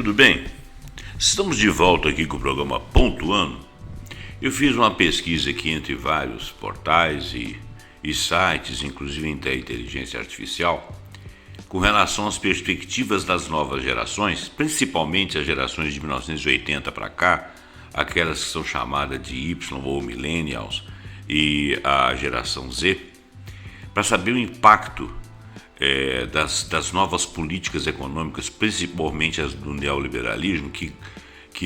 tudo bem? Estamos de volta aqui com o programa Pontuando. Eu fiz uma pesquisa aqui entre vários portais e sites, inclusive da inteligência artificial, com relação às perspectivas das novas gerações, principalmente as gerações de 1980 para cá, aquelas que são chamadas de Y ou Millennials e a geração Z, para saber o impacto das novas políticas econômicas, principalmente as do neoliberalismo, que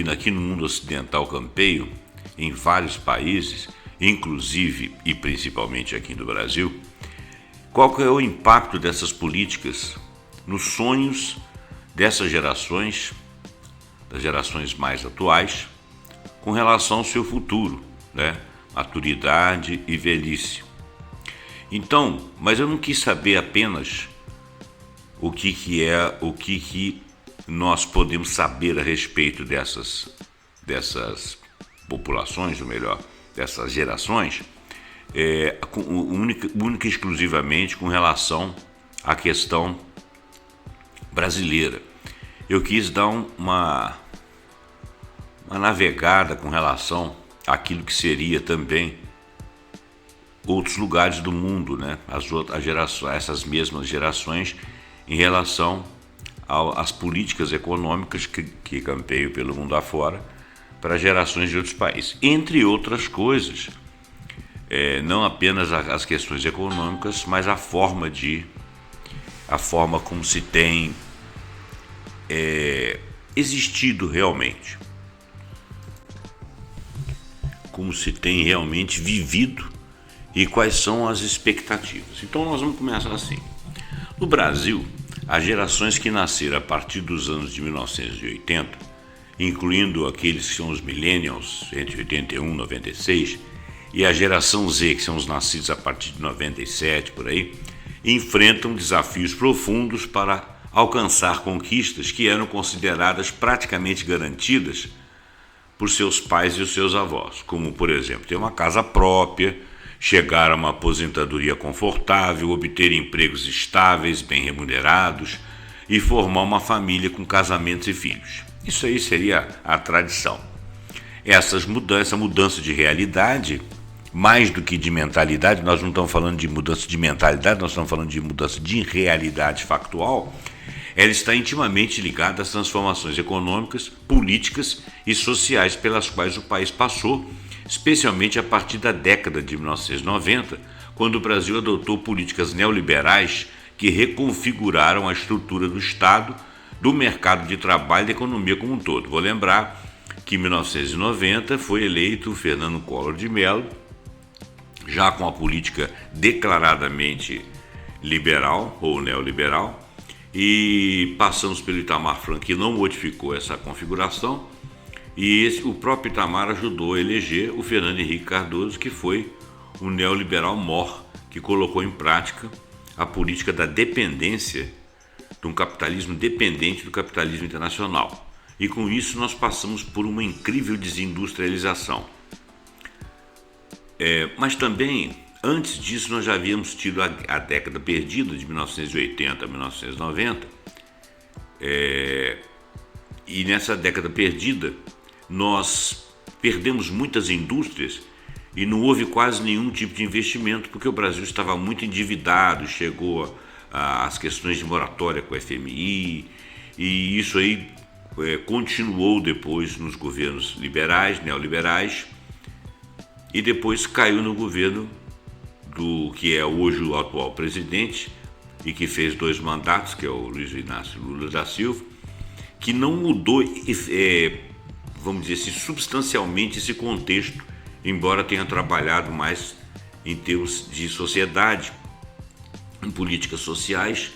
aqui no mundo ocidental campeiam em vários países, inclusive e principalmente aqui no Brasil. Qual que é o impacto dessas políticas nos sonhos dessas gerações, das gerações mais atuais, com relação ao seu futuro, né? Maturidade e velhice. Então, mas eu não quis saber apenas o que nós podemos saber a respeito dessas populações, ou melhor, dessas gerações, única e exclusivamente com relação à questão brasileira. Eu quis dar uma navegada com relação àquilo que seria também outros lugares do mundo, né? Essas mesmas gerações em relação às políticas econômicas que campeiam pelo mundo afora para gerações de outros países. Entre outras coisas, não apenas as questões econômicas, mas a forma como se tem existido realmente, como se tem realmente vivido e quais são as expectativas. Então nós vamos começar assim. No Brasil, as gerações que nasceram a partir dos anos de 1980, incluindo aqueles que são os millennials, entre 81 e 96, e a geração Z, que são os nascidos a partir de 97, por aí, enfrentam desafios profundos para alcançar conquistas que eram consideradas praticamente garantidas por seus pais e os seus avós, como, por exemplo, ter uma casa própria, chegar a uma aposentadoria confortável, obter empregos estáveis, bem remunerados e formar uma família com casamentos e filhos. Isso aí seria a tradição. Essa mudança de realidade, mais do que de mentalidade, nós não estamos falando de mudança de mentalidade, nós estamos falando de mudança de realidade factual, ela está intimamente ligada às transformações econômicas, políticas e sociais pelas quais o país passou, especialmente a partir da década de 1990, quando o Brasil adotou políticas neoliberais que reconfiguraram a estrutura do Estado, do mercado de trabalho e da economia como um todo. Vou lembrar que em 1990 foi eleito Fernando Collor de Mello, já com a política declaradamente liberal ou neoliberal, e passamos pelo Itamar Franco, que não modificou essa configuração, e o próprio Itamar ajudou a eleger o Fernando Henrique Cardoso, que foi um neoliberal mor, que colocou em prática a política da dependência, de um capitalismo dependente do capitalismo internacional. E com isso nós passamos por uma incrível desindustrialização. Mas também, antes disso, nós já havíamos tido a década perdida, de 1980 a 1990, e nessa década perdida, nós perdemos muitas indústrias e não houve quase nenhum tipo de investimento, porque o Brasil estava muito endividado, chegou às questões de moratória com o FMI, e isso aí continuou depois nos governos liberais, neoliberais, e depois caiu no governo do que é hoje o atual presidente e que fez 2 mandatos, que é o Luiz Inácio Lula da Silva, que não mudou, vamos dizer assim, substancialmente esse contexto, embora tenha trabalhado mais em termos de sociedade, em políticas sociais,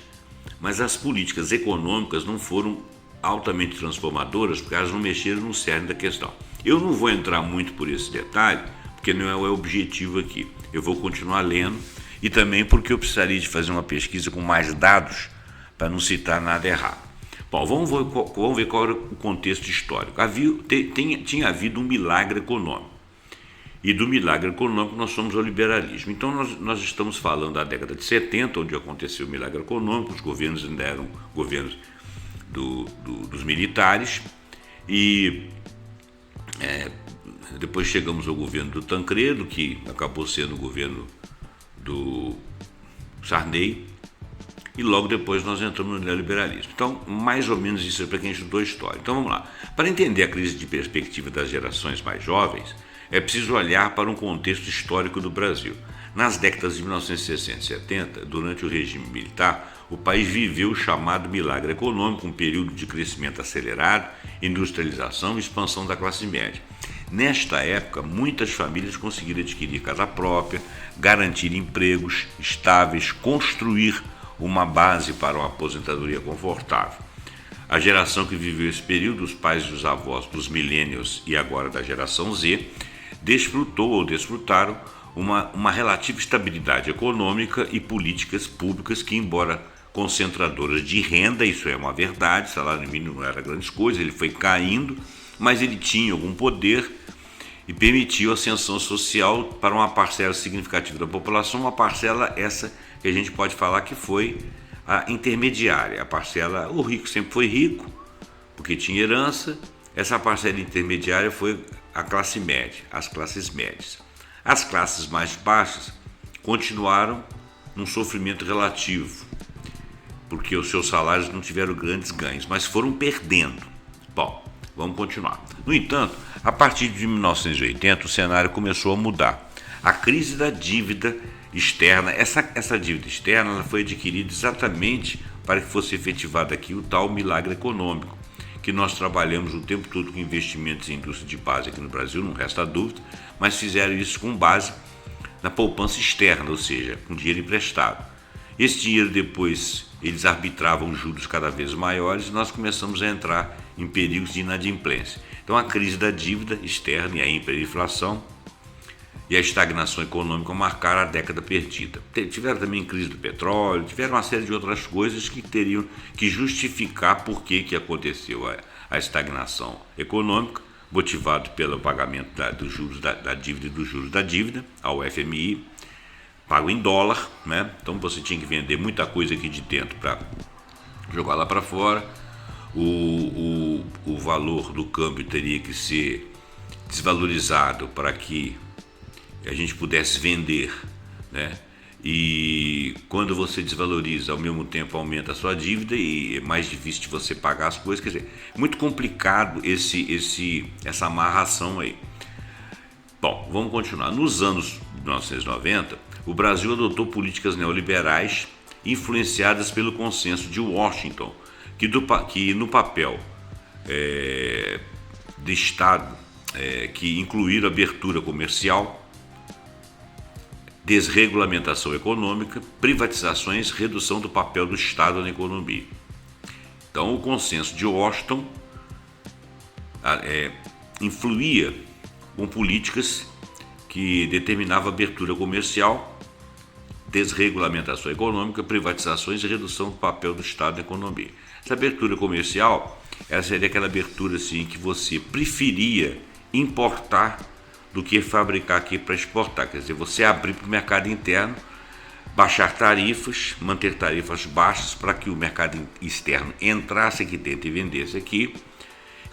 mas as políticas econômicas não foram altamente transformadoras, porque elas não mexeram no cerne da questão. Eu não vou entrar muito por esse detalhe, porque não é o objetivo aqui. Eu vou continuar lendo e também porque eu precisaria de fazer uma pesquisa com mais dados para não citar nada errado. Bom, vamos ver qual era o contexto histórico. Tinha havido um milagre econômico. E do milagre econômico nós somos ao liberalismo. Então nós estamos falando da década de 70, onde aconteceu o milagre econômico, os governos ainda eram governos dos militares e depois chegamos ao governo do Tancredo, que acabou sendo o governo do Sarney, e logo depois nós entramos no neoliberalismo. Então, mais ou menos isso é para quem estudou história. Então vamos lá. Para entender a crise de perspectiva das gerações mais jovens, é preciso olhar para um contexto histórico do Brasil. Nas décadas de 1960 e 70, durante o regime militar, o país viveu o chamado milagre econômico, um período de crescimento acelerado, industrialização e expansão da classe média. Nesta época, muitas famílias conseguiram adquirir casa própria, garantir empregos estáveis, construir uma base para uma aposentadoria confortável. A geração que viveu esse período, os pais e os avós dos millennials e agora da geração Z, desfrutou ou desfrutaram uma relativa estabilidade econômica e políticas públicas que, embora concentradoras de renda, isso é uma verdade, o salário mínimo não era grandes coisas, ele foi caindo, mas ele tinha algum poder e permitiu a ascensão social para uma parcela significativa da população, uma parcela essa que a gente pode falar que foi a intermediária, a parcela, o rico sempre foi rico, porque tinha herança, essa parcela intermediária foi a classe média, as classes médias. As classes mais baixas continuaram num sofrimento relativo, porque os seus salários não tiveram grandes ganhos, mas foram perdendo. Bom, vamos continuar. No entanto, a partir de 1980, o cenário começou a mudar. A crise da dívida externa, essa dívida externa ela foi adquirida exatamente para que fosse efetivado aqui o tal milagre econômico, que nós trabalhamos o tempo todo com investimentos em indústria de base aqui no Brasil, não resta dúvida, mas fizeram isso com base na poupança externa, ou seja, com dinheiro emprestado. Esse dinheiro depois eles arbitravam juros cada vez maiores e nós começamos a entrar em períodos de inadimplência. Então a crise da dívida externa e a hiperinflação e a estagnação econômica marcaram a década perdida. Tiveram também crise do petróleo, tiveram uma série de outras coisas que teriam que justificar por que aconteceu a estagnação econômica, motivado pelo pagamento dos juros da dívida e dos juros da dívida ao FMI, pago em dólar, né? Então você tinha que vender muita coisa aqui de dentro para jogar lá para fora. O valor do câmbio teria que ser desvalorizado para que a gente pudesse vender, né? E quando você desvaloriza, ao mesmo tempo aumenta a sua dívida e é mais difícil de você pagar as coisas. Quer dizer, muito complicado essa amarração aí. Bom, vamos continuar. Nos anos 1990, o Brasil adotou políticas neoliberais influenciadas pelo consenso de Washington, que no papel de Estado, que incluíram abertura comercial, desregulamentação econômica, privatizações, redução do papel do Estado na economia. Então, o consenso de Washington influía com políticas que determinavam abertura comercial, desregulamentação econômica, privatizações e redução do papel do Estado na economia. Essa abertura comercial seria aquela abertura assim, que você preferia importar do que fabricar aqui para exportar. Quer dizer, você abrir para o mercado interno, baixar tarifas, manter tarifas baixas para que o mercado externo entrasse aqui dentro e vendesse aqui.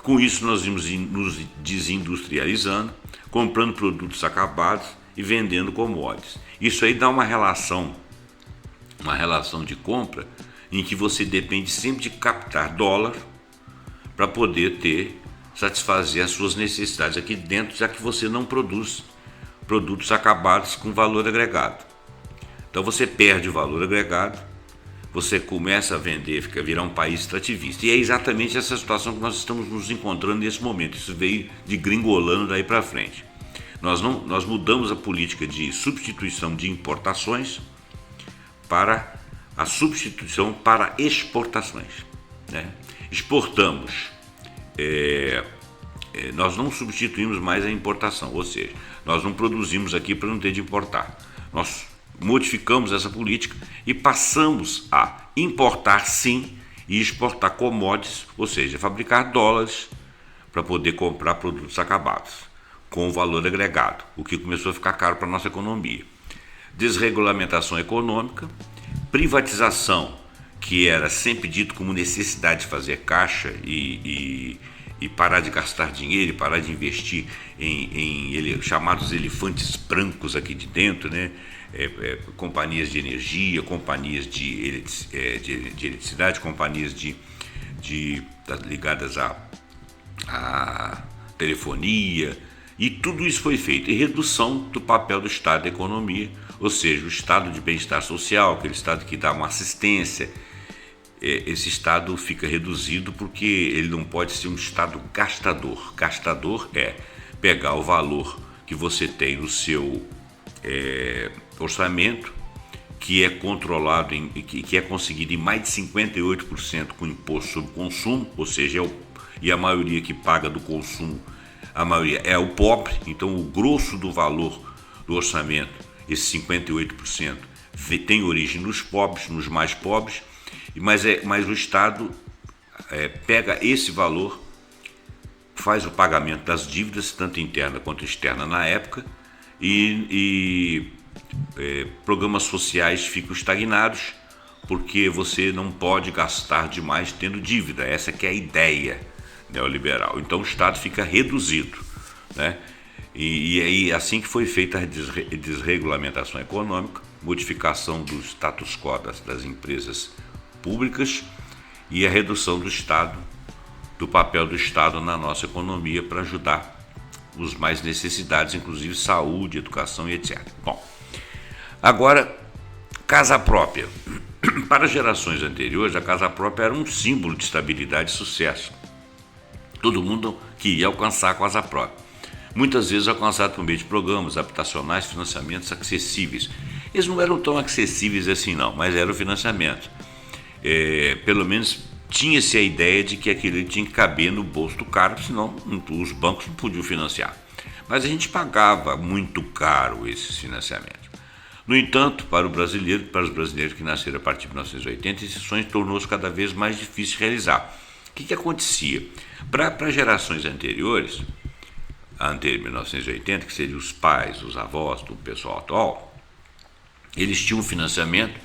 Com isso nós vimos nos desindustrializando, comprando produtos acabados e vendendo commodities. Isso aí dá uma relação de compra em que você depende sempre de captar dólar para poder satisfazer as suas necessidades aqui dentro, já que você não produz produtos acabados com valor agregado. Então você perde o valor agregado, você começa a vender, virar um país extrativista. E é exatamente essa situação que nós estamos nos encontrando nesse momento. Isso veio de gringolando daí para frente. Nós mudamos a política de substituição de importações para a substituição para exportações, né? Exportamos. Nós não substituímos mais a importação, ou seja, nós não produzimos aqui para não ter de importar. Nós modificamos essa política e passamos a importar sim e exportar commodities, ou seja, fabricar dólares para poder comprar produtos acabados com valor agregado, o que começou a ficar caro para a nossa economia. Desregulamentação econômica, privatização que era sempre dito como necessidade de fazer caixa e parar de gastar dinheiro e parar de investir em chamados elefantes brancos aqui de dentro, né? Companhias de energia, companhias de eletricidade, companhias ligadas à telefonia, e tudo isso foi feito. E redução do papel do Estado da economia, ou seja, o Estado de bem-estar social, aquele Estado que dá uma assistência. Esse Estado fica reduzido porque ele não pode ser um Estado gastador. Gastador é pegar o valor que você tem no seu orçamento, que é controlado, que é conseguido em mais de 58% com imposto sobre consumo, ou seja, e a maioria que paga do consumo, a maioria é o pobre. Então o grosso do valor do orçamento, esse 58%, tem origem nos pobres, nos mais pobres, mas o Estado pega esse valor, faz o pagamento das dívidas, tanto interna quanto externa na época, e programas sociais ficam estagnados, porque você não pode gastar demais tendo dívida. Essa que é a ideia neoliberal. Então o Estado fica reduzido, né? E aí assim que foi feita a desregulamentação econômica, modificação do status quo das empresas públicas e a redução do Estado, do papel do Estado na nossa economia para ajudar os mais necessitados, inclusive saúde, educação e etc. Bom, agora, casa própria. Para gerações anteriores, a casa própria era um símbolo de estabilidade e sucesso. Todo mundo queria alcançar a casa própria. Muitas vezes alcançado por meio de programas habitacionais, financiamentos acessíveis. Eles não eram tão acessíveis assim não, mas era o financiamento. Pelo menos tinha-se a ideia de que aquilo tinha que caber no bolso do cara, senão os bancos não podiam financiar. Mas a gente pagava muito caro esses financiamentos. No entanto, para os brasileiros que nasceram a partir de 1980, esse sonho tornou-se cada vez mais difícil de realizar. O que acontecia? Para gerações anteriores, antes de 1980, que seriam os pais, os avós do pessoal atual, eles tinham financiamento.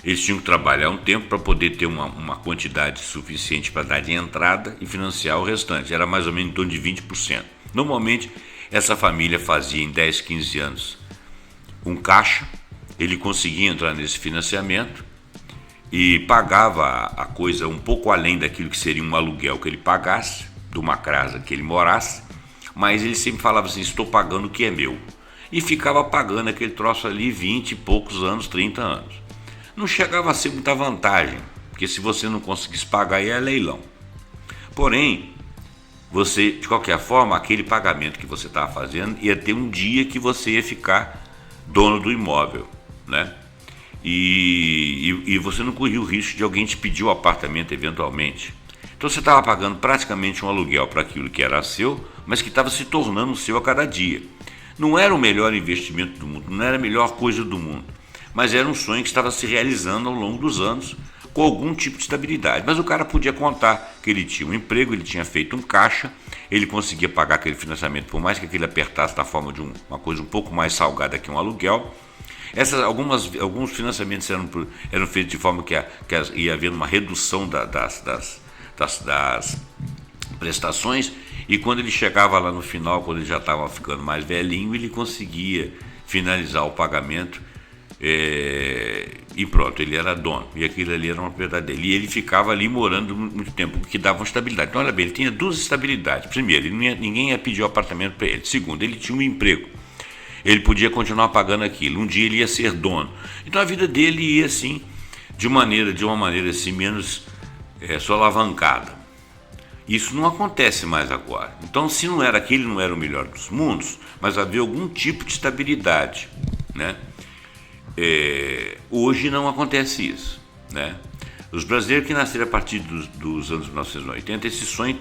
Eles tinham que trabalhar um tempo para poder ter uma quantidade suficiente para dar de entrada e financiar o restante. Era mais ou menos em torno de 20%. Normalmente, essa família fazia em 10, 15 anos um caixa, ele conseguia entrar nesse financiamento e pagava a coisa um pouco além daquilo que seria um aluguel que ele pagasse, de uma casa que ele morasse, mas ele sempre falava assim: estou pagando o que é meu. E ficava pagando aquele troço ali 20 e poucos anos, 30 anos. Não chegava a ser muita vantagem, porque se você não conseguisse pagar, aí é leilão. Porém, você, de qualquer forma, aquele pagamento que você estava fazendo ia ter um dia que você ia ficar dono do imóvel, né? E você não corria o risco de alguém te pedir o apartamento eventualmente. Então você estava pagando praticamente um aluguel para aquilo que era seu, mas que estava se tornando seu a cada dia. Não era o melhor investimento do mundo, não era a melhor coisa do mundo, mas era um sonho que estava se realizando ao longo dos anos com algum tipo de estabilidade. Mas o cara podia contar que ele tinha um emprego, ele tinha feito um caixa, ele conseguia pagar aquele financiamento, por mais que aquele apertasse na forma de uma coisa um pouco mais salgada que um aluguel. Alguns financiamentos eram feitos de forma que ia havendo uma redução das prestações, e quando ele chegava lá no final, quando ele já estava ficando mais velhinho, ele conseguia finalizar o pagamento. E pronto, ele era dono, e aquilo ali era uma propriedade dele, e ele ficava ali morando muito tempo, o que dava uma estabilidade. Então olha bem, ele tinha duas estabilidades. Primeiro, ninguém ia pedir o apartamento para ele. Segundo, ele tinha um emprego, ele podia continuar pagando aquilo. Um dia ele ia ser dono, então a vida dele ia assim, de uma maneira assim, menos só alavancada. Isso não acontece mais agora. Então, se não era o melhor dos mundos, mas havia algum tipo de estabilidade, né? Hoje não acontece isso, né? Os brasileiros que nasceram a partir dos anos 1980, esse sonho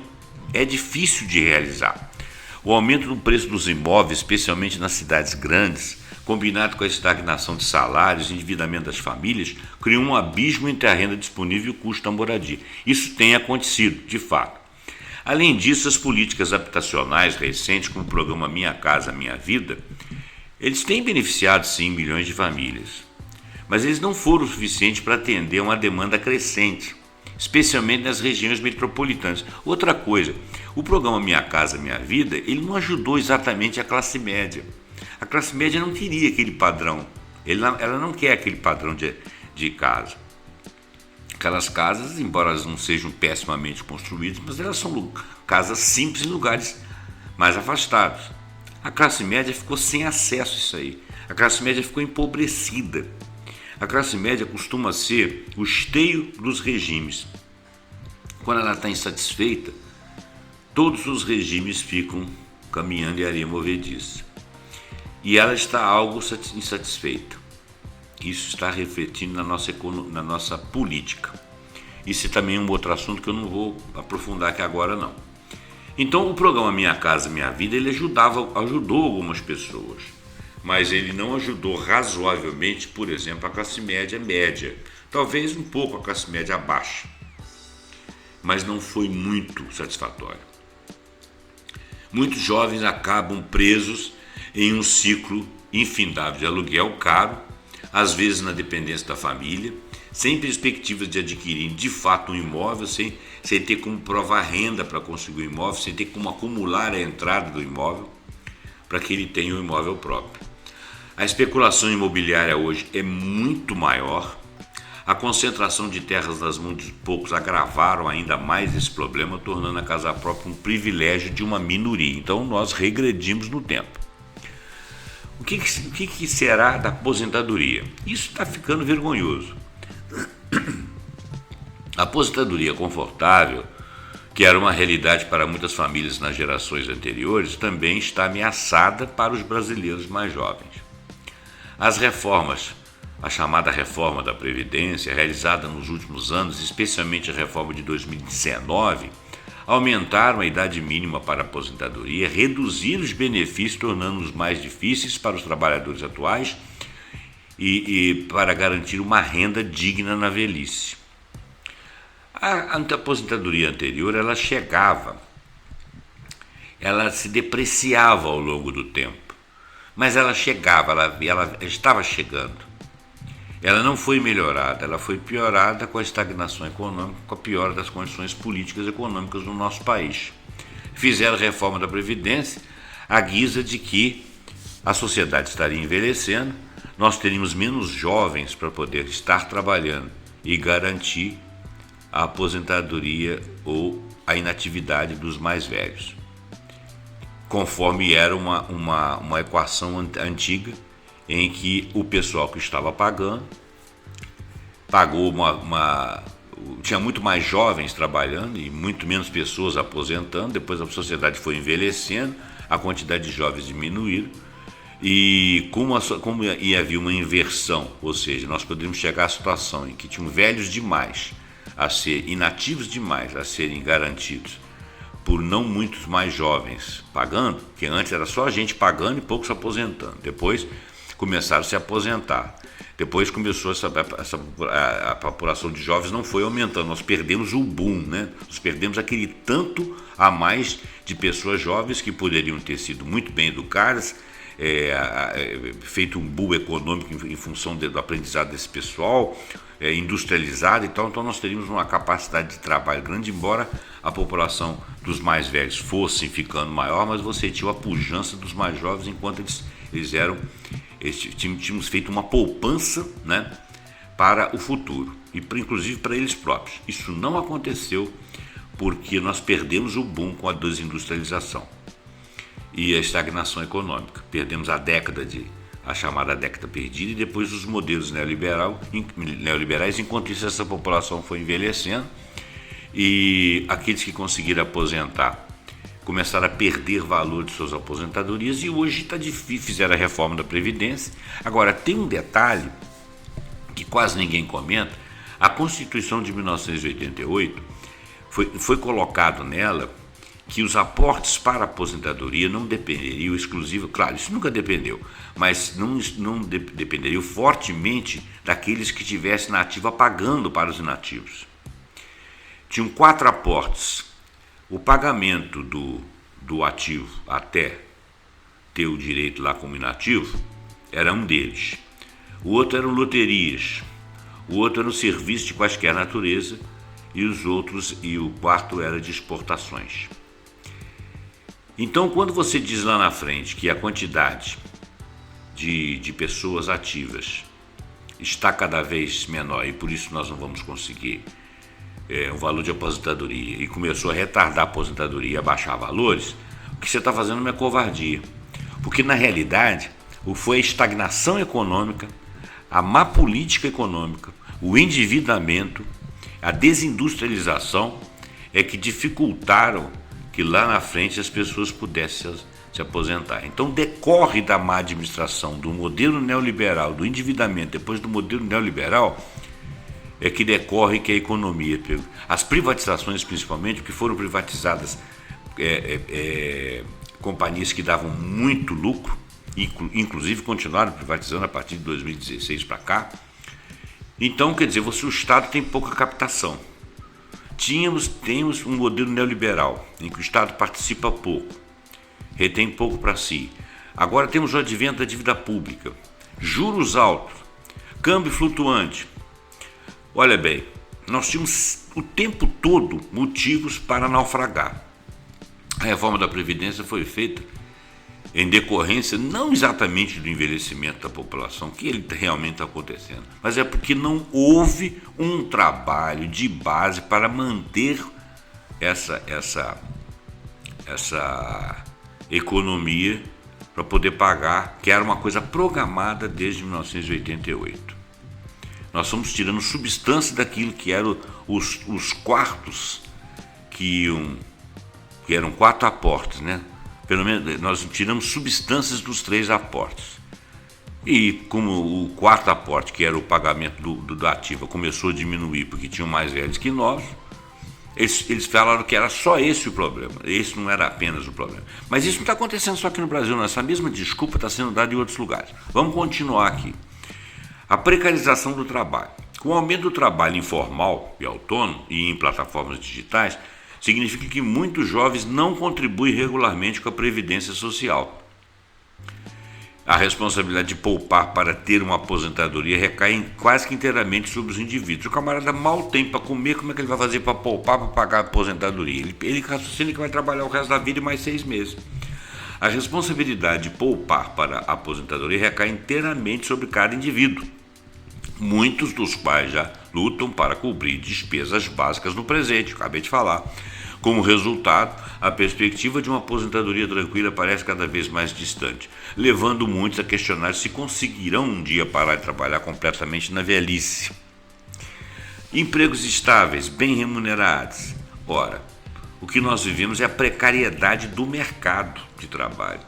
é difícil de realizar. O aumento do preço dos imóveis, especialmente nas cidades grandes, combinado com a estagnação de salários e endividamento das famílias, criou um abismo entre a renda disponível e o custo da moradia. Isso tem acontecido, de fato. Além disso, as políticas habitacionais recentes, como o programa Minha Casa Minha Vida, eles têm beneficiado, sim, milhões de famílias. mas eles não foram o suficiente para atender a uma demanda crescente, especialmente nas regiões metropolitanas. Outra coisa, o programa Minha Casa Minha Vida, ele não ajudou exatamente a classe média. A classe média não queria aquele padrão, ela não quer aquele padrão de casa. Aquelas casas, embora elas não sejam pessimamente construídas, mas elas são casas simples em lugares mais afastados. A classe média ficou sem acesso a isso aí. A classe média ficou empobrecida. A classe média costuma ser o esteio dos regimes. Quando ela está insatisfeita, todos os regimes ficam caminhando em areia movediça. E ela está algo insatisfeita. Isso está refletindo na nossa política. Isso também é um outro assunto que eu não vou aprofundar aqui agora, não. Então, o programa Minha Casa Minha Vida, ele ajudou algumas pessoas, mas ele não ajudou razoavelmente, por exemplo, a classe média, talvez um pouco a classe média baixa, mas não foi muito satisfatório. Muitos jovens acabam presos em um ciclo infindável de aluguel caro, às vezes na dependência da família, sem perspectivas de adquirir de fato um imóvel, sem ter como provar renda para conseguir o imóvel, sem ter como acumular a entrada do imóvel para que ele tenha um imóvel próprio. A especulação imobiliária hoje é muito maior, a concentração de terras nas mãos de poucos agravaram ainda mais esse problema, tornando a casa própria um privilégio de uma minoria. Então nós regredimos no tempo. O que será da aposentadoria? Isso está ficando vergonhoso. A aposentadoria confortável, que era uma realidade para muitas famílias nas gerações anteriores, também está ameaçada para os brasileiros mais jovens. As reformas, a chamada reforma da Previdência, realizada nos últimos anos, especialmente a reforma de 2019, aumentaram a idade mínima para a aposentadoria, reduziram os benefícios, tornando-os mais difíceis para os trabalhadores atuais e para garantir uma renda digna na velhice. A aposentadoria anterior, ela se depreciava ao longo do tempo, mas ela chegava, ela estava chegando. Ela não foi melhorada, ela foi piorada com a estagnação econômica, com a piora das condições políticas e econômicas no nosso país. Fizeram a reforma da Previdência à guisa de que a sociedade estaria envelhecendo, nós teríamos menos jovens para poder estar trabalhando e garantir a aposentadoria ou a inatividade dos mais velhos, conforme era uma equação antiga, em que o pessoal que estava pagou tinha muito mais jovens trabalhando e muito menos pessoas aposentando. Depois a sociedade foi envelhecendo, a quantidade de jovens diminuiu e como havia uma inversão, ou seja, nós poderíamos chegar à situação em que tinham velhos demais a ser inativos demais a serem garantidos por não muitos mais jovens pagando, que antes era só a gente pagando e poucos se aposentando. Depois começaram a se aposentar. Depois começou a população de jovens não foi aumentando. Nós perdemos o boom, né? Nós perdemos aquele tanto a mais de pessoas jovens que poderiam ter sido muito bem educadas, feito um boom econômico em função do aprendizado desse pessoal, industrializado e tal. Então nós teríamos uma capacidade de trabalho grande, embora a população dos mais velhos fosse ficando maior, mas você tinha a pujança dos mais jovens enquanto tínhamos feito uma poupança, né, para o futuro e inclusive para eles próprios. Isso não aconteceu porque nós perdemos o boom com a desindustrialização e a estagnação econômica. Perdemos a chamada década perdida, e depois os modelos neoliberais. Enquanto isso, essa população foi envelhecendo e aqueles que conseguiram aposentar começaram a perder valor de suas aposentadorias, e hoje está difícil. Fizeram a reforma da Previdência. Agora, tem um detalhe que quase ninguém comenta: a Constituição de 1988 foi colocado nela que os aportes para a aposentadoria não dependeriam claro, isso nunca dependeu, mas não dependeriam fortemente daqueles que estivessem na ativa pagando para os inativos. Tinham 4 aportes. O pagamento do ativo até ter o direito lá como inativo era um deles. o outro eram loterias, o outro era um serviço de quaisquer natureza e o quarto era de exportações. Então, quando você diz lá na frente que a quantidade de pessoas ativas está cada vez menor e por isso nós não vamos conseguir um valor de aposentadoria e começou a retardar a aposentadoria e a baixar valores, o que você está fazendo é uma covardia. Porque na realidade foi a estagnação econômica, a má política econômica, o endividamento, a desindustrialização é que dificultaram que lá na frente as pessoas pudessem se aposentar. Então decorre da má administração, do modelo neoliberal, do endividamento, depois do modelo neoliberal, é que decorre que a economia, as privatizações principalmente, que foram privatizadas companhias que davam muito lucro, inclusive continuaram privatizando a partir de 2016 para cá. Então, quer dizer, o Estado tem pouca captação. Temos um modelo neoliberal, em que o Estado participa pouco, retém pouco para si. Agora temos o advento da dívida pública, juros altos, câmbio flutuante. Olha bem, nós tínhamos o tempo todo motivos para naufragar. A reforma da Previdência foi feita em decorrência não exatamente do envelhecimento da população, que ele realmente está acontecendo, mas é porque não houve um trabalho de base para manter essa economia para poder pagar, que era uma coisa programada desde 1988. Nós estamos tirando substância daquilo que eram os quartos que eram 4 aportes, né? Pelo menos nós tiramos substâncias dos 3 aportes. E como o 4º aporte, que era o pagamento do ativa, começou a diminuir porque tinham mais velhos que nós, eles falaram que era só esse o problema. Esse não era apenas o problema. Mas isso não está acontecendo só aqui no Brasil, não. Essa mesma desculpa está sendo dada em outros lugares. Vamos continuar aqui. A precarização do trabalho. Com o aumento do trabalho informal e autônomo e em plataformas digitais, significa que muitos jovens não contribuem regularmente com a Previdência Social. A responsabilidade de poupar para ter uma aposentadoria recai quase que inteiramente sobre os indivíduos. O camarada mal tem para comer, como é que ele vai fazer para poupar, para pagar a aposentadoria? Ele raciocina que vai trabalhar o resto da vida e mais 6 meses. A responsabilidade de poupar para a aposentadoria recai inteiramente sobre cada indivíduo, muitos dos quais já lutam para cobrir despesas básicas no presente, acabei de falar. Como resultado, a perspectiva de uma aposentadoria tranquila parece cada vez mais distante, levando muitos a questionar se conseguirão um dia parar de trabalhar completamente na velhice. Empregos estáveis, bem remunerados. Ora, o que nós vivemos é a precariedade do mercado de trabalho.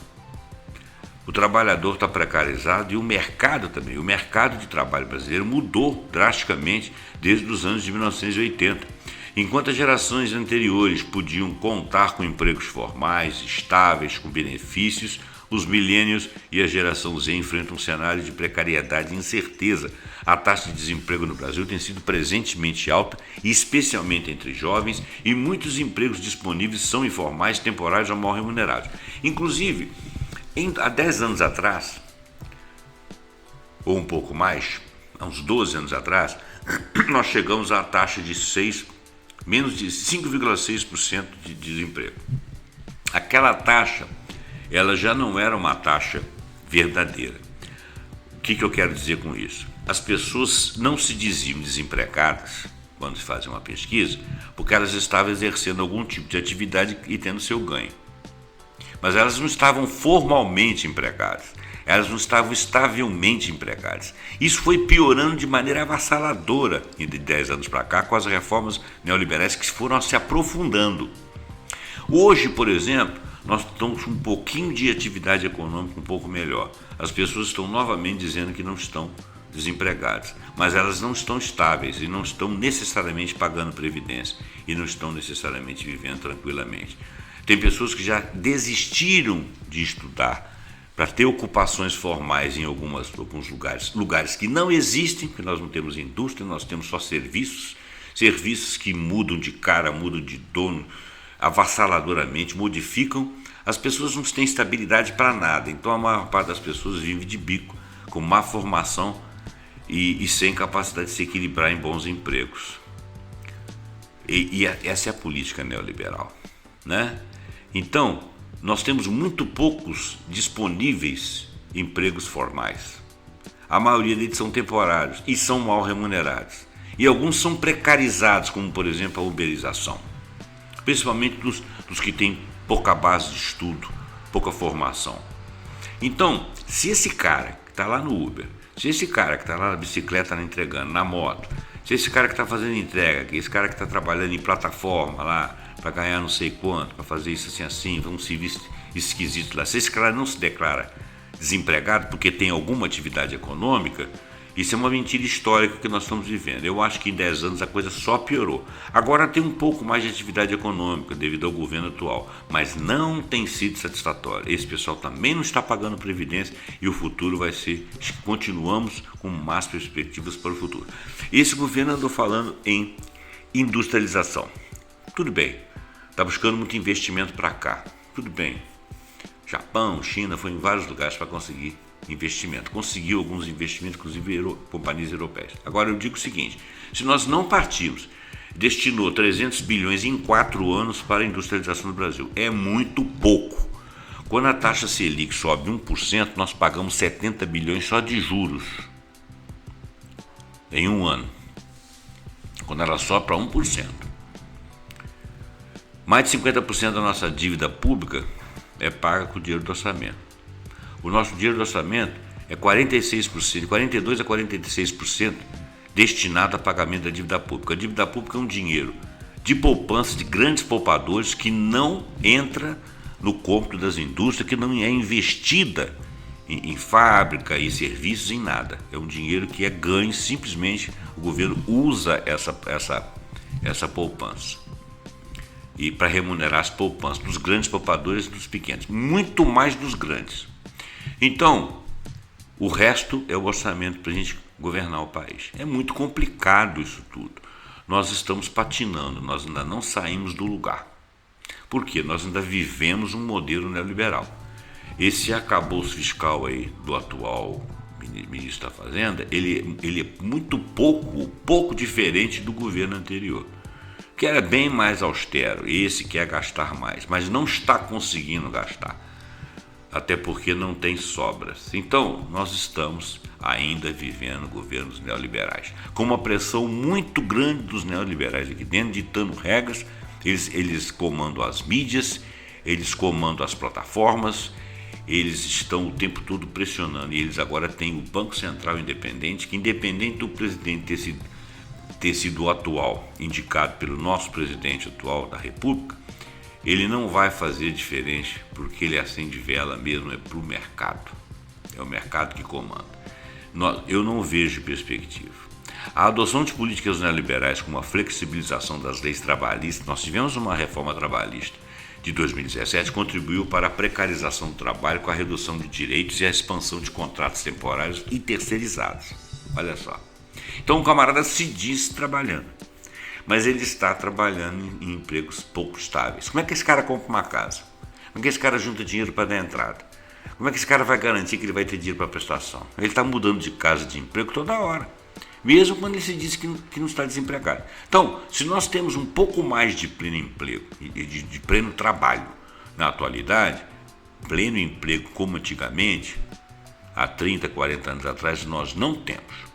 O trabalhador está precarizado e o mercado também. O mercado de trabalho brasileiro mudou drasticamente desde os anos de 1980. Enquanto as gerações anteriores podiam contar com empregos formais, estáveis, com benefícios, os millennials e a geração Z enfrentam um cenário de precariedade e incerteza. A taxa de desemprego no Brasil tem sido presentemente alta, especialmente entre jovens, e muitos empregos disponíveis são informais, temporários ou mal remunerados. Inclusive, há 10 anos atrás, ou um pouco mais, há uns 12 anos atrás, nós chegamos à taxa de menos de 5,6% de desemprego. Aquela taxa, ela já não era uma taxa verdadeira. O que eu quero dizer com isso? As pessoas não se diziam desempregadas quando se fazia uma pesquisa, porque elas estavam exercendo algum tipo de atividade e tendo seu ganho. Mas elas não estavam formalmente empregadas, elas não estavam estavelmente empregadas. Isso foi piorando de maneira avassaladora de 10 anos para cá, com as reformas neoliberais que foram se aprofundando. Hoje, por exemplo, nós estamos com um pouquinho de atividade econômica um pouco melhor. As pessoas estão novamente dizendo que não estão desempregadas, mas elas não estão estáveis e não estão necessariamente pagando previdência e não estão necessariamente vivendo tranquilamente. Tem pessoas que já desistiram de estudar para ter ocupações formais em alguns lugares que não existem, porque nós não temos indústria, nós temos só serviços que mudam de cara, mudam de dono, avassaladoramente, modificam. As pessoas não têm estabilidade para nada, então a maior parte das pessoas vive de bico, com má formação e sem capacidade de se equilibrar em bons empregos. Essa é a política neoliberal, né? Então, nós temos muito poucos disponíveis empregos formais. A maioria deles são temporários e são mal remunerados. E alguns são precarizados, como por exemplo a uberização. Principalmente dos que têm pouca base de estudo, pouca formação. Então, se esse cara que está lá no Uber, se esse cara que está lá na bicicleta entregando, na moto, se esse cara que está fazendo entrega, esse cara que está trabalhando em plataforma lá, para ganhar não sei quanto, para fazer isso assim, um serviço esquisito lá, se esse cara não se declara desempregado porque tem alguma atividade econômica, isso é uma mentira histórica que nós estamos vivendo. Eu acho que em 10 anos a coisa só piorou. Agora tem um pouco mais de atividade econômica devido ao governo atual, mas não tem sido satisfatório. Esse pessoal também não está pagando previdência e o futuro vai ser, continuamos com más perspectivas para o futuro. Esse governo andou falando em industrialização. Tudo bem, está buscando muito investimento para cá. Tudo bem. Japão, China, foi em vários lugares para conseguir investimento. Conseguiu alguns investimentos, inclusive companhias europeias. Agora eu digo o seguinte, se nós não partirmos, destinou 300 bilhões em 4 anos para a industrialização do Brasil. É muito pouco. Quando a taxa Selic sobe 1%, nós pagamos 70 bilhões só de juros em um ano. Quando ela sobe para 1%. Mais de 50% da nossa dívida pública é paga com o dinheiro do orçamento. O nosso dinheiro do orçamento é 46%, de 42% a 46% destinado a pagamento da dívida pública. A dívida pública é um dinheiro de poupança de grandes poupadores que não entra no cômputo das indústrias, que não é investida em fábrica e serviços, em nada. É um dinheiro que é ganho, simplesmente o governo usa essa poupança. E para remunerar as poupanças dos grandes poupadores e dos pequenos, muito mais dos grandes. Então, o resto é o orçamento para a gente governar o país. É muito complicado isso tudo. Nós estamos patinando, nós ainda não saímos do lugar. Por quê? Nós ainda vivemos um modelo neoliberal. Esse arcabouço fiscal aí do atual ministro da Fazenda, ele é muito pouco diferente do governo anterior, que era bem mais austero. Esse quer gastar mais, mas não está conseguindo gastar, até porque não tem sobras. Então, nós estamos ainda vivendo governos neoliberais, com uma pressão muito grande dos neoliberais aqui dentro, ditando regras. Eles comandam as mídias, eles comandam as plataformas, eles estão o tempo todo pressionando. E eles agora têm o Banco Central Independente, que independente do presidente ter sido o atual, indicado pelo nosso presidente atual da República, ele não vai fazer diferente, porque ele acende vela mesmo, é para o mercado. É o mercado que comanda. Eu não vejo perspectiva. A adoção de políticas neoliberais como a flexibilização das leis trabalhistas, nós tivemos uma reforma trabalhista de 2017, contribuiu para a precarização do trabalho com a redução de direitos e a expansão de contratos temporários e terceirizados. Olha só. Então o camarada se diz trabalhando, mas ele está trabalhando em empregos pouco estáveis. Como é que esse cara compra uma casa? Como é que esse cara junta dinheiro para dar entrada? Como é que esse cara vai garantir que ele vai ter dinheiro para prestação? Ele está mudando de casa, de emprego toda hora, mesmo quando ele se diz que não está desempregado. Então, se nós temos um pouco mais de pleno emprego e de pleno trabalho na atualidade, pleno emprego como antigamente, há 30, 40 anos atrás, nós não temos.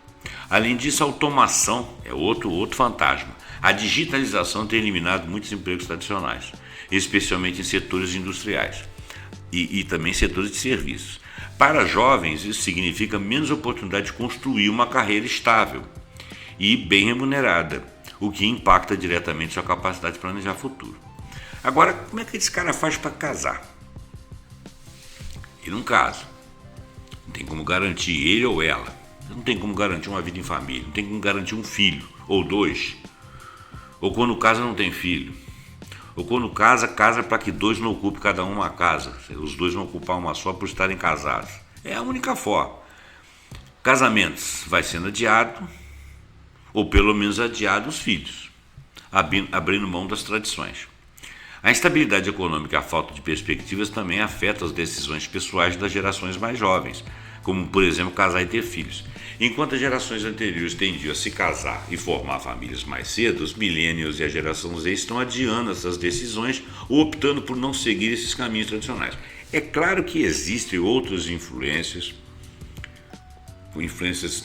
Além disso, a automação é outro fantasma. A digitalização tem eliminado muitos empregos tradicionais, especialmente em setores industriais e também setores de serviços. Para jovens, isso significa menos oportunidade de construir uma carreira estável e bem remunerada, o que impacta diretamente sua capacidade de planejar o futuro. Agora, como é que esse cara faz para casar? Ele não casa. Não tem como garantir ele ou ela. Não tem como garantir uma vida em família. Não tem como garantir um filho ou dois. Ou quando casa não tem filho. Ou quando casa para que dois não ocupem cada um uma casa. Os dois não ocupar uma só por estarem casados. É a única forma. Casamentos vai sendo adiado, ou pelo menos adiado os filhos, abrindo mão das tradições. A instabilidade econômica e a falta de perspectivas também afetam as decisões pessoais das gerações mais jovens, como, por exemplo, casar e ter filhos. Enquanto as gerações anteriores tendiam a se casar e formar famílias mais cedo, os millennials e a geração Z estão adiando essas decisões ou optando por não seguir esses caminhos tradicionais. É claro que existem outras influências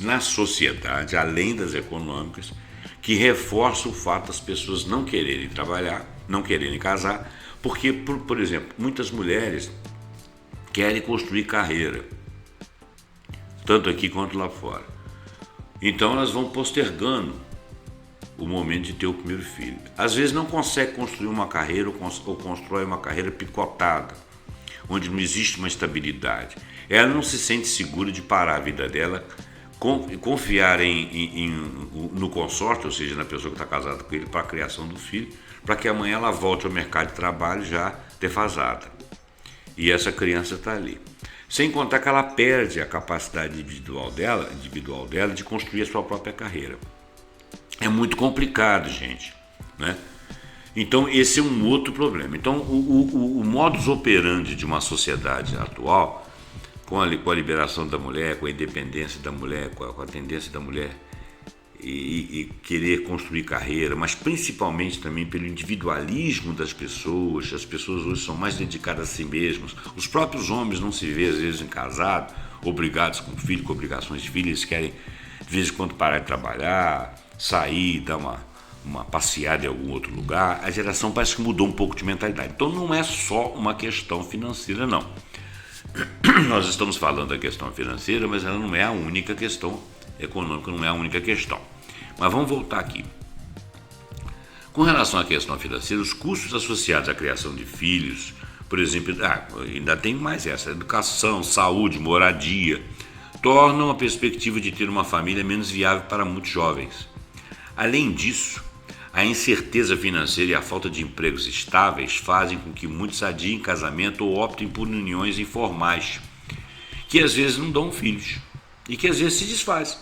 na sociedade, além das econômicas, que reforçam o fato das pessoas não quererem trabalhar, não quererem casar, porque, por exemplo, muitas mulheres querem construir carreira, tanto aqui quanto lá fora. Então elas vão postergando o momento de ter o primeiro filho. Às vezes não consegue construir uma carreira ou constrói uma carreira picotada, onde não existe uma estabilidade. Ela não se sente segura de parar a vida dela, confiar no consórcio, ou seja, na pessoa que está casada com ele, para a criação do filho, para que amanhã ela volte ao mercado de trabalho já defasada. E essa criança está ali. Sem contar que ela perde a capacidade individual dela de construir a sua própria carreira. É muito complicado, gente, né? Então esse é um outro problema. Então o modus operandi de uma sociedade atual, com a liberação da mulher, com a independência da mulher, com a tendência da mulher e querer construir carreira, mas principalmente também pelo individualismo das pessoas. As pessoas hoje são mais dedicadas a si mesmas. Os próprios homens não se vê às vezes casados, obrigados com filho, com obrigações de filho. Eles querem de vez em quando parar de trabalhar, sair, dar uma passeada em algum outro lugar. A geração parece que mudou um pouco de mentalidade. Então não é só uma questão financeira, não. Nós estamos falando da questão financeira, mas ela não é a única questão econômica, não é a única questão. Mas vamos voltar aqui. Com relação à questão financeira, os custos associados à criação de filhos, por exemplo, ainda tem mais essa, educação, saúde, moradia, tornam a perspectiva de ter uma família menos viável para muitos jovens. Além disso, a incerteza financeira e a falta de empregos estáveis fazem com que muitos adiem casamento ou optem por uniões informais, que às vezes não dão filhos e que às vezes se desfazem.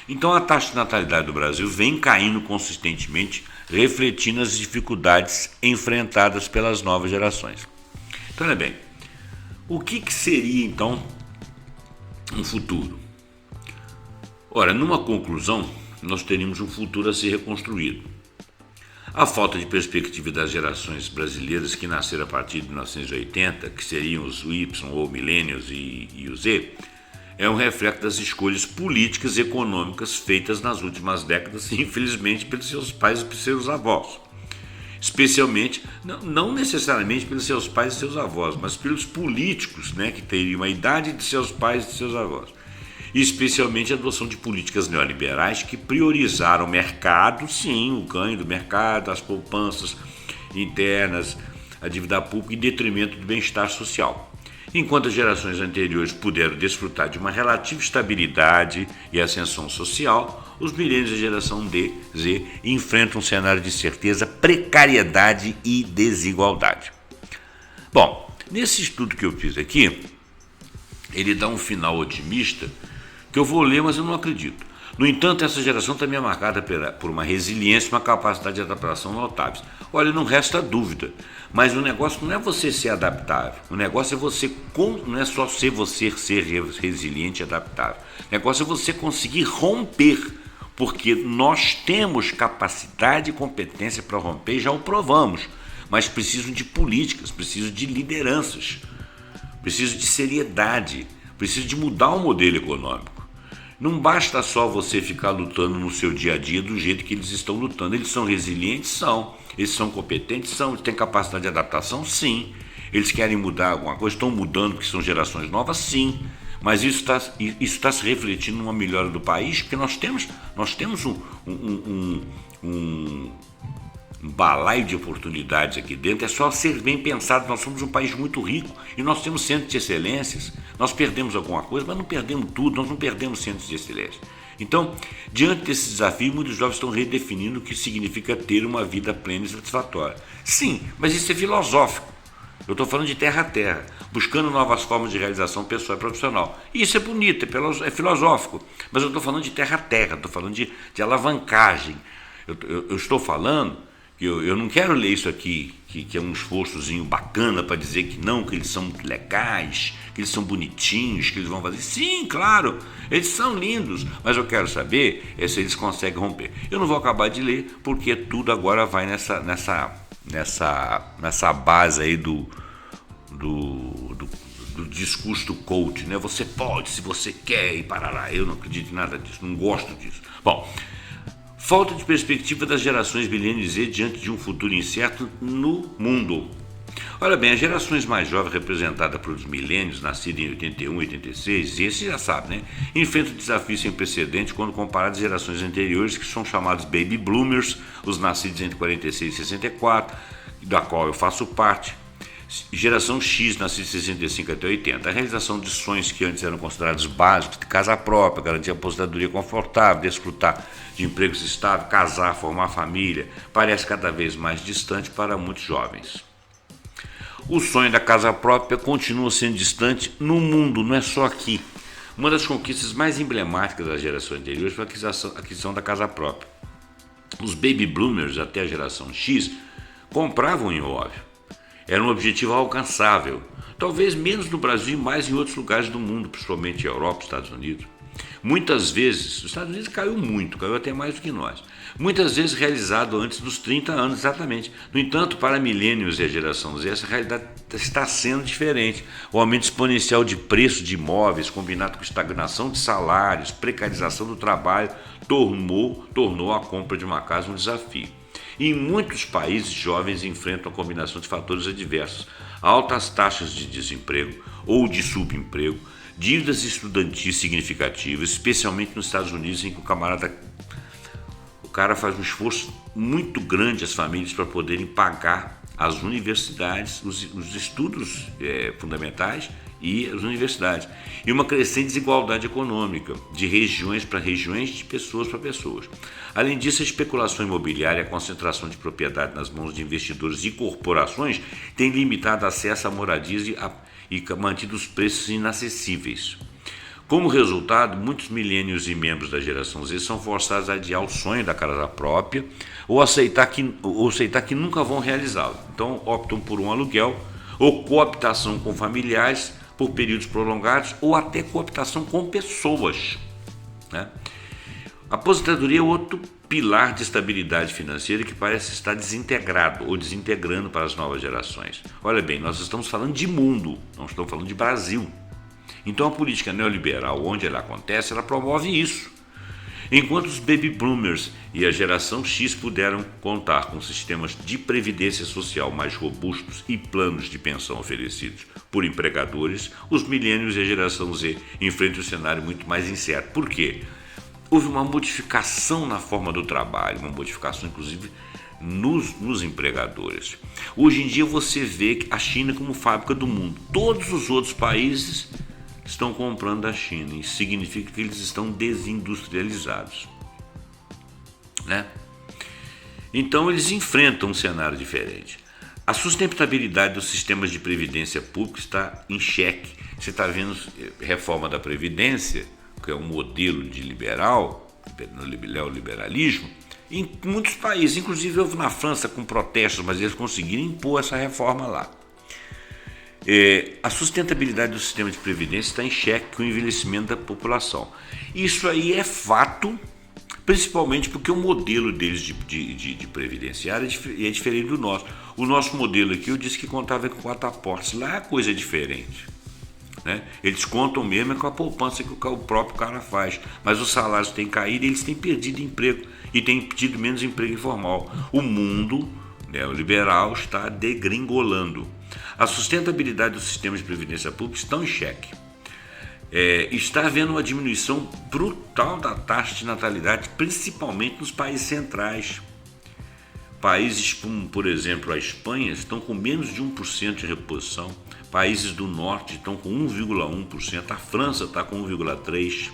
Então a taxa de natalidade do Brasil vem caindo consistentemente, refletindo as dificuldades enfrentadas pelas novas gerações. Então, olha bem, o que seria então um futuro? Ora, numa conclusão, nós teríamos um futuro a ser reconstruído. A falta de perspectiva das gerações brasileiras que nasceram a partir de 1980, que seriam os Y ou millennials e o Z, é um reflexo das escolhas políticas e econômicas feitas nas últimas décadas, infelizmente, pelos seus pais e pelos seus avós. Especialmente, não necessariamente pelos seus pais e seus avós, mas pelos políticos, né, que teriam a idade de seus pais e de seus avós. E especialmente a adoção de políticas neoliberais que priorizaram o mercado, sim, o ganho do mercado, as poupanças internas, a dívida pública, em detrimento do bem-estar social. Enquanto as gerações anteriores puderam desfrutar de uma relativa estabilidade e ascensão social, os milênios da geração Z enfrentam um cenário de incerteza, precariedade e desigualdade. Bom, nesse estudo que eu fiz aqui, ele dá um final otimista, que eu vou ler, mas eu não acredito. No entanto, essa geração também é marcada por uma resiliência e uma capacidade de adaptação notáveis. Olha, não resta dúvida, mas o negócio não é você ser adaptável, o negócio é você, não é só você ser resiliente e adaptável, o negócio é você conseguir romper, porque nós temos capacidade e competência para romper e já o provamos, mas preciso de políticas, preciso de lideranças, preciso de seriedade, preciso de mudar o modelo econômico. Não basta só você ficar lutando no seu dia a dia do jeito que eles estão lutando. Eles são resilientes? São. Eles são competentes? São. Eles têm capacidade de adaptação? Sim. Eles querem mudar alguma coisa? Estão mudando porque são gerações novas? Sim. Mas isso está se refletindo numa melhora do país, porque nós temos um balaio de oportunidades aqui dentro. É só ser bem pensado. Nós somos um país muito rico e nós temos centros de excelências. Nós perdemos alguma coisa, mas não perdemos tudo, nós não perdemos centros de excelência. Então, diante desse desafio, muitos jovens estão redefinindo o que significa ter uma vida plena e satisfatória. Sim, mas isso é filosófico. Eu estou falando de terra a terra, buscando novas formas de realização pessoal e profissional. E isso é bonito, é filosófico, mas eu estou falando de terra a terra, estou falando de alavancagem. Eu estou falando Eu não quero ler isso aqui, que é um esforçozinho bacana para dizer que não, que eles são muito legais, que eles são bonitinhos, que eles vão fazer. Sim, claro, eles são lindos, mas eu quero saber se eles conseguem romper. Eu não vou acabar de ler, porque tudo agora vai nessa base aí do discurso do coach, né? Você pode, se você quer, e parará. Eu não acredito em nada disso, não gosto disso. Bom, falta de perspectiva das gerações milênios Z diante de um futuro incerto no mundo. Olha bem, as gerações mais jovens representadas pelos milênios, nascidos em 81 e 86, e esse já sabe, né? Enfrentam desafios sem precedentes quando comparados às gerações anteriores, que são chamados Baby Bloomers, os nascidos entre 46 e 64, da qual eu faço parte. Geração X, nascida de 65 até 80. A realização de sonhos que antes eram considerados básicos, de casa própria, garantir aposentadoria confortável, desfrutar de empregos estáveis, casar, formar família, parece cada vez mais distante para muitos jovens. O sonho da casa própria continua sendo distante no mundo, não é só aqui. Uma das conquistas mais emblemáticas das gerações anteriores foi a aquisição da casa própria. Os baby bloomers, até a geração X, compravam um imóvel. Era um objetivo alcançável, talvez menos no Brasil e mais em outros lugares do mundo, principalmente Europa, Estados Unidos. Muitas vezes, os Estados Unidos caiu até mais do que nós. Muitas vezes realizado antes dos 30 anos, exatamente. No entanto, para millennials e a geração Z, essa realidade está sendo diferente. O aumento exponencial de preço de imóveis, combinado com estagnação de salários, precarização do trabalho, tornou a compra de uma casa um desafio. Em muitos países, jovens enfrentam a combinação de fatores adversos, altas taxas de desemprego ou de subemprego, dívidas estudantis significativas, especialmente nos Estados Unidos, em que o cara faz um esforço muito grande às famílias para poderem pagar as universidades, os estudos fundamentais e as universidades. E uma crescente desigualdade econômica, de regiões para regiões, de pessoas para pessoas. Além disso, a especulação imobiliária e a concentração de propriedade nas mãos de investidores e corporações tem limitado acesso a moradias e mantido os preços inacessíveis. Como resultado, muitos milênios e membros da geração Z são forçados a adiar o sonho da casa própria ou aceitar que nunca vão realizá-lo. Então optam por um aluguel ou coabitação com familiares por períodos prolongados ou até coabitação com pessoas, né? A aposentadoria é outro pilar de estabilidade financeira que parece estar desintegrado ou desintegrando para as novas gerações. Olha bem, nós estamos falando de mundo, não estamos falando de Brasil. Então a política neoliberal, onde ela acontece, ela promove isso. Enquanto os baby boomers e a geração X puderam contar com sistemas de previdência social mais robustos e planos de pensão oferecidos por empregadores, os milênios e a geração Z enfrentam um cenário muito mais incerto. Por quê? Houve uma modificação na forma do trabalho, uma modificação inclusive nos empregadores. Hoje em dia você vê a China como fábrica do mundo. Todos os outros países estão comprando da China. Isso significa que eles estão desindustrializados, né? Então eles enfrentam um cenário diferente. A sustentabilidade dos sistemas de previdência pública está em xeque. Você está vendo reforma da Previdência, que é um modelo de neoliberalismo, em muitos países, inclusive houve na França com protestos, mas eles conseguiram impor essa reforma lá. A sustentabilidade do sistema de previdência está em xeque com o envelhecimento da população. Isso aí é fato, principalmente porque o modelo deles de previdenciário é diferente do nosso. O nosso modelo aqui, eu disse que contava com 4 aportes, lá a coisa é diferente, né? Eles contam mesmo com a poupança que o próprio cara faz, mas os salários têm caído e eles têm perdido emprego e têm tido menos emprego informal. O mundo neoliberal está degringolando. A sustentabilidade do sistema de previdência pública está em xeque. Está havendo uma diminuição brutal da taxa de natalidade, principalmente nos países centrais. Países como, por exemplo, a Espanha estão com menos de 1% de reposição. Países do norte estão com 1,1%. A França está com 1,3%.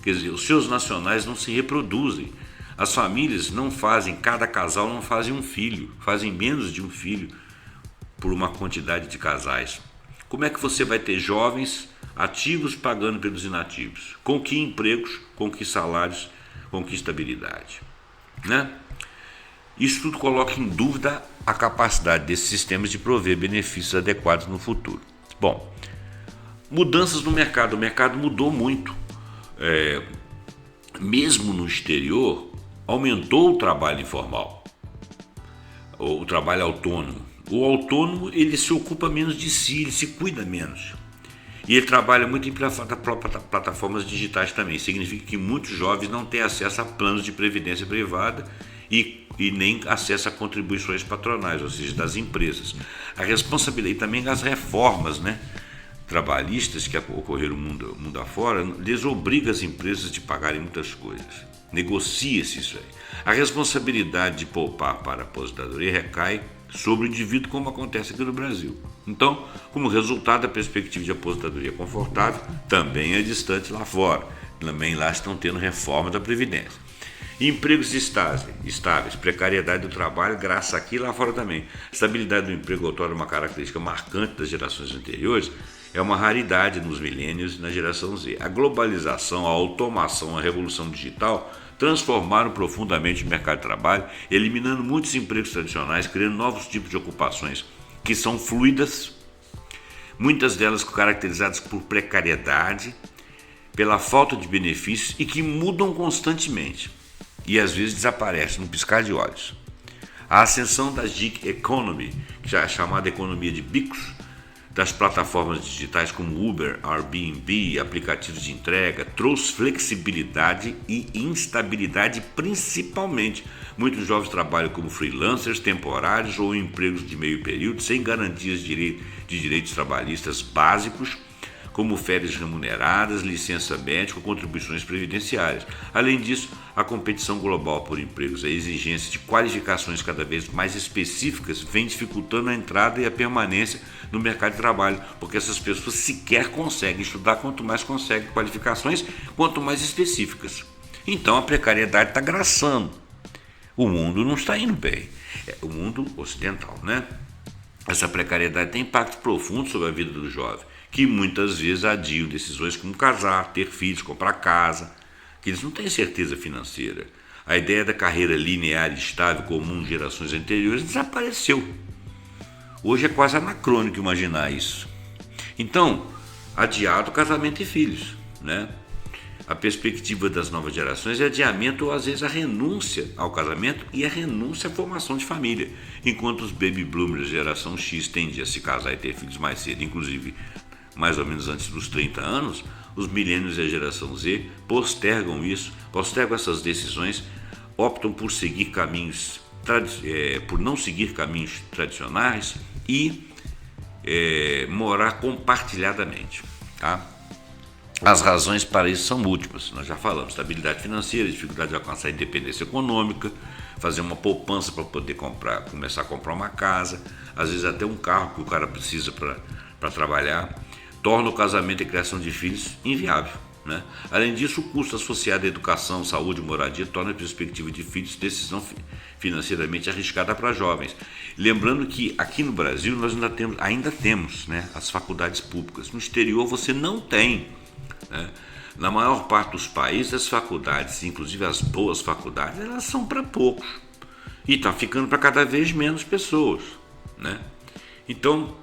Quer dizer, os seus nacionais não se reproduzem. As famílias não fazem, cada casal não fazem um filho, fazem menos de um filho por uma quantidade de casais. Como é que você vai ter jovens ativos pagando pelos inativos? Com que empregos, com que salários, com que estabilidade, né? Isso tudo coloca em dúvida a capacidade desses sistemas de prover benefícios adequados no futuro. Bom, mudanças no mercado. O mercado mudou muito. Mesmo no exterior, aumentou o trabalho informal, o trabalho autônomo. O autônomo, ele se ocupa menos de si, ele se cuida menos. E ele trabalha muito em plataformas digitais também. Significa que muitos jovens não têm acesso a planos de previdência privada e nem acesso a contribuições patronais, ou seja, das empresas. A responsabilidade também das reformas, trabalhistas que ocorreram mundo afora, desobriga as empresas de pagarem muitas coisas. Negocia-se isso aí. A responsabilidade de poupar para a aposentadoria recai sobre o indivíduo, como acontece aqui no Brasil. Então, como resultado, a perspectiva de aposentadoria confortável também é distante lá fora. Também lá estão tendo reforma da Previdência. Empregos estáveis, precariedade do trabalho, graças aqui e lá fora também. Estabilidade do emprego outorga uma característica marcante das gerações anteriores, é uma raridade nos milênios e na geração Z. A globalização, a automação, a revolução digital transformaram profundamente o mercado de trabalho, eliminando muitos empregos tradicionais, criando novos tipos de ocupações que são fluidas, muitas delas caracterizadas por precariedade, pela falta de benefícios e que mudam constantemente e às vezes desaparecem no piscar de olhos. A ascensão da gig economy, que já é chamada economia de bicos, das plataformas digitais como Uber, Airbnb, aplicativos de entrega, trouxe flexibilidade e instabilidade principalmente. Muitos jovens trabalham como freelancers temporários ou em empregos de meio período, sem garantias de direitos trabalhistas básicos, como férias remuneradas, licença médica ou contribuições previdenciárias. Além disso, a competição global por empregos, a exigência de qualificações cada vez mais específicas vem dificultando a entrada e a permanência no mercado de trabalho, porque essas pessoas sequer conseguem estudar, quanto mais conseguem qualificações, quanto mais específicas. Então a precariedade está graçando. O mundo não está indo bem. O mundo ocidental, Essa precariedade tem impacto profundo sobre a vida do jovem, que muitas vezes adiam decisões como casar, ter filhos, comprar casa, que eles não têm certeza financeira. A ideia da carreira linear e estável comum em gerações anteriores desapareceu. Hoje é quase anacrônico imaginar isso. Então, adiado casamento e filhos, A perspectiva das novas gerações é adiamento ou às vezes a renúncia ao casamento e a renúncia à formação de família, enquanto os baby boomers geração X tendem a se casar e ter filhos mais cedo, inclusive mais ou menos antes dos 30 anos, os milênios e a geração Z postergam essas decisões, optam por não seguir caminhos tradicionais e morar compartilhadamente, As razões para isso são múltiplas, nós já falamos: estabilidade financeira, dificuldade de alcançar a independência econômica, fazer uma poupança para poder começar a comprar uma casa, às vezes até um carro que o cara precisa para trabalhar, torna o casamento e a criação de filhos inviável. Além disso, o custo associado à educação, saúde e moradia torna a perspectiva de filhos decisão financeiramente arriscada para jovens. Lembrando que aqui no Brasil nós ainda temos as faculdades públicas. No exterior você não tem. Na maior parte dos países, as faculdades, inclusive as boas faculdades, elas são para poucos. E está ficando para cada vez menos pessoas. Então,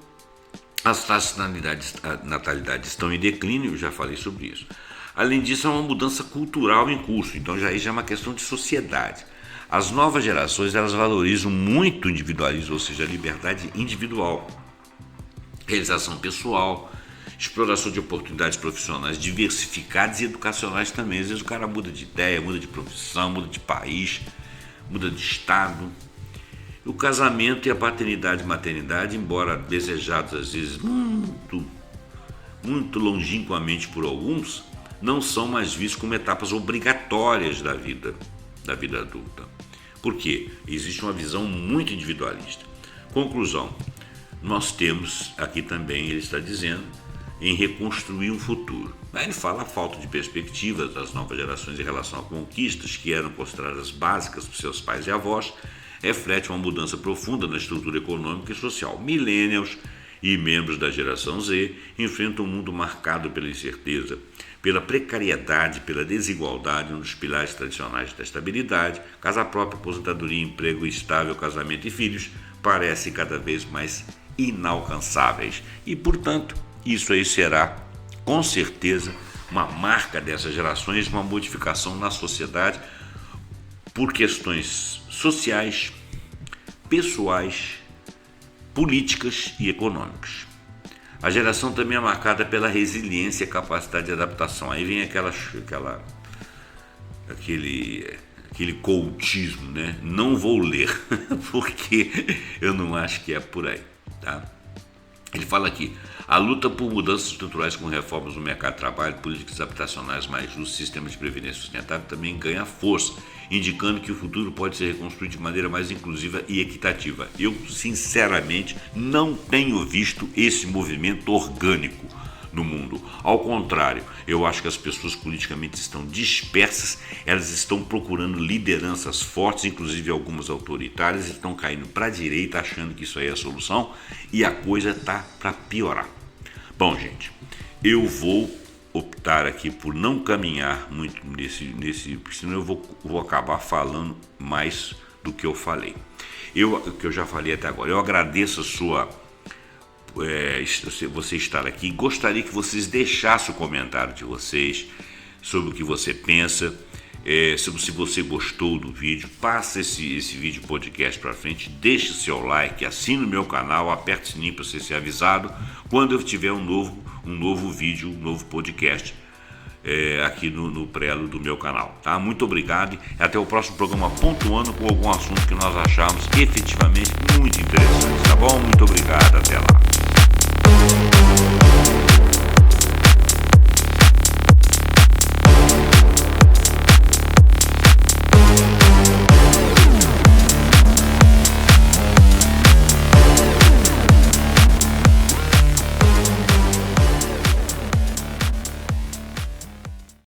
as taxas de natalidade estão em declínio, eu já falei sobre isso. Além disso, há uma mudança cultural em curso, então já é uma questão de sociedade. As novas gerações, elas valorizam muito o individualismo, ou seja, a liberdade individual, realização pessoal, exploração de oportunidades profissionais diversificadas e educacionais também. Às vezes o cara muda de ideia, muda de profissão, muda de país, muda de estado. O casamento e a paternidade e maternidade, embora desejados às vezes muito longínquamente por alguns, não são mais vistos como etapas obrigatórias da vida adulta. Por quê? Existe uma visão muito individualista. Conclusão: nós temos aqui também, ele está dizendo, em reconstruir um futuro. Aí ele fala a falta de perspectivas das novas gerações em relação a conquistas que eram consideradas básicas por seus pais e avós, reflete uma mudança profunda na estrutura econômica e social. Millennials e membros da geração Z enfrentam um mundo marcado pela incerteza, pela precariedade, pela desigualdade, um dos pilares tradicionais da estabilidade, casa própria, aposentadoria, emprego estável, casamento e filhos, parecem cada vez mais inalcançáveis. E, portanto, isso aí será, com certeza, uma marca dessas gerações, uma modificação na sociedade por questões sociais, pessoais, políticas e econômicas. A geração também é marcada pela resiliência e capacidade de adaptação. Aí vem aquele coachismo, né? Não vou ler, porque eu não acho que é por aí, tá? Ele fala aqui, a luta por mudanças estruturais com reformas no mercado de trabalho, políticas habitacionais mais justas, sistema de previdência sustentável também ganha força, indicando que o futuro pode ser reconstruído de maneira mais inclusiva e equitativa. Eu, sinceramente, não tenho visto esse movimento orgânico no mundo. Ao contrário, eu acho que as pessoas politicamente estão dispersas, elas estão procurando lideranças fortes, inclusive algumas autoritárias, estão caindo para a direita achando que isso aí é a solução e a coisa está para piorar. Bom, gente, eu vou optar aqui por não caminhar muito nesse porque senão eu vou acabar falando mais do que eu falei. Que eu já falei até agora. Eu agradeço a você estar aqui. Gostaria que vocês deixassem o comentário de vocês sobre o que você pensa. Se você gostou do vídeo, passa esse vídeo podcast para frente, deixe seu like, assine o meu canal, aperte o sininho para você ser avisado quando eu tiver um novo vídeo, um novo podcast aqui no prelo do meu canal, tá? Muito obrigado e até o próximo programa pontuando com algum assunto que nós acharmos efetivamente muito interessante, tá bom? Muito obrigado, até lá.